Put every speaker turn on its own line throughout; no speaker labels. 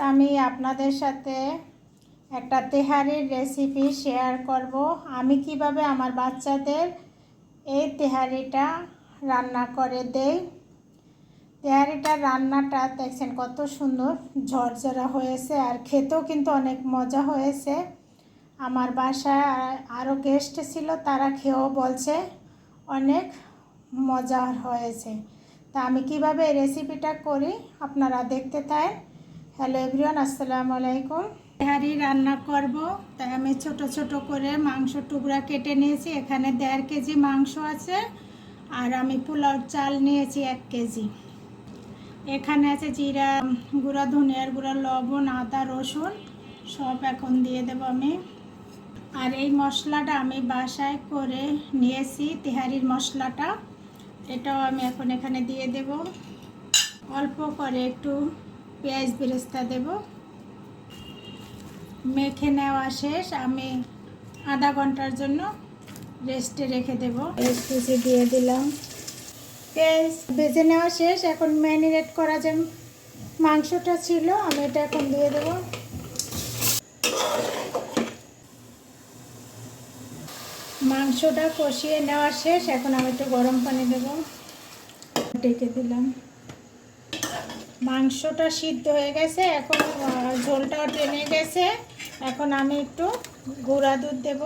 আমি আপনাদের সাথে একটা তেহারির রেসিপি শেয়ার করব। আমি কিভাবে আমার বাচ্চাদের এই তেহারিটা রান্না করে দেই। তেহারিটার রান্নাটা দেখছেন কত সুন্দর ঝরঝরা হয়েছে, আর খেতেও কিন্তু অনেক মজা হয়েছে। আমার বাসায় আরও গেস্ট ছিল, তারা খেয়েও বলছে অনেক মজা হয়েছে। তা আমি কিভাবে এই রেসিপিটা করি আপনারা দেখতে থাকেন। হ্যালো এভরিওয়ান, আসসালামু আলাইকুম। তেহারি রান্না করব, তাই আমি ছোট ছোট করে মাংস টুকরা কেটে নিয়েছি। এখানে 1.5 কেজি মাংস আছে, আর আমি পোলাও চাল নিয়েছি 1 কেজি। এখানে আছে জিরা গুঁড়া, ধনিয়ার গুঁড়া, লবণ, আদা, রসুন সব এখন দিয়ে দেব আমি। আর এই মশলাটা আমি বাসায় করে নিয়েছি, তেহারির মশলাটা, এটাও আমি এখন এখানে দিয়ে দেব। অল্প করে একটু পেঁয়াজ বেরেস্তা দেব। মেখে নেওয়া শেষ, আমি আধা ঘন্টার জন্য রেস্টে রেখে দেব। পেঁয়াজ কুচি দিয়ে দিলাম। পেঁয়াজ ভেজে নেওয়া শেষ, এখন ম্যারিনেট করা যে মাংসটা ছিল আমি এটা এখন দিয়ে দেব। মাংসটা কষিয়ে নেওয়া শেষ, এখন আমি একটু গরম পানি দেব। ঢেকে দিলাম। মাংসটা সিদ্ধ হয়ে গেছে, এখন ঝোলটাও টেনে গেছে। এখন আমি একটু গুঁড়া দুধ দেব।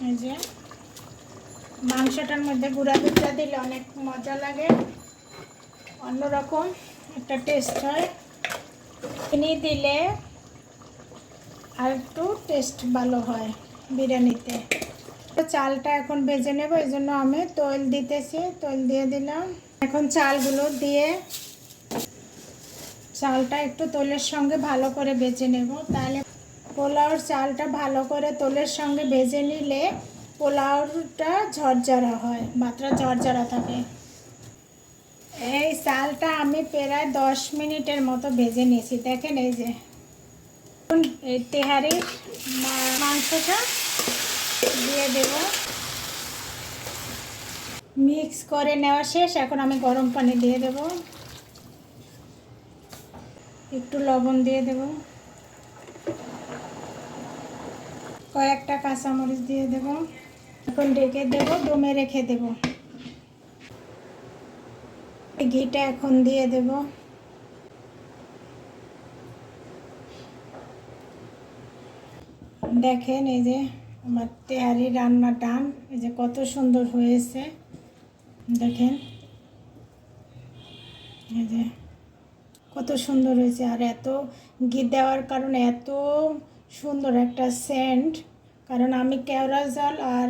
এই যে মাংসটার মধ্যে গুঁড়া দুধটা দিলে অনেক মজা লাগে, অন্যরকম একটা টেস্ট হয়। চিনি দিলে আর একটু টেস্ট ভালো হয় বিরিয়ানিতে। চালটা এখন ভেজে নেব, এই জন্য আমি তৈল দিতেছি। তৈল দিয়ে দিলাম। এখন চালগুলো দিয়ে চালটা একটু তৈলের সঙ্গে ভালো করে ভেজে নেব। তাহলে পোলাওর চালটা ভালো করে তৈলের সঙ্গে ভেজে নিলে পোলাওটা ঝরঝরা হয়, ভাতটা ঝরঝরা থাকে। এই চালটা আমি প্রায় 10 মিনিটের মতো ভেজে নিয়েছি। দেখেন এই যে এই তেহারির মাংসটা দিয়ে দেব। মিক্স করে নেওয়া শেষ, এখন আমি গরম পানি দিয়ে দেব। একটু লবণ দিয়ে দেব, কয়েকটা কাঁচামরিচ দিয়ে দেব। এখন ঢেকে দেব, দমে রেখে দেব। ঘিটা এখন দিয়ে দেব। দেখেন এই যে আমার তেহারি রান্না ডান। এই যে কত সুন্দর হয়েছে দেখেন, এই যে কত সুন্দর হয়েছে। আর এত ঘি দেওয়ার কারণে এত সুন্দর একটা সেন্ট, কারণ আমি কেওড়া জল আর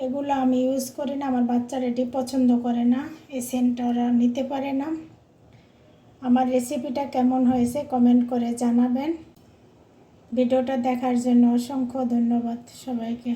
এগুলো আমি ইউজ করি না। আমার বাচ্চারা এটি পছন্দ করে না, এই সেন্টটা ওরা নিতে পারে না। আমার রেসিপিটা কেমন হয়েছে কমেন্ট করে জানাবেন। ভিডিওটা দেখার জন্য অসংখ্য ধন্যবাদ সবাইকে।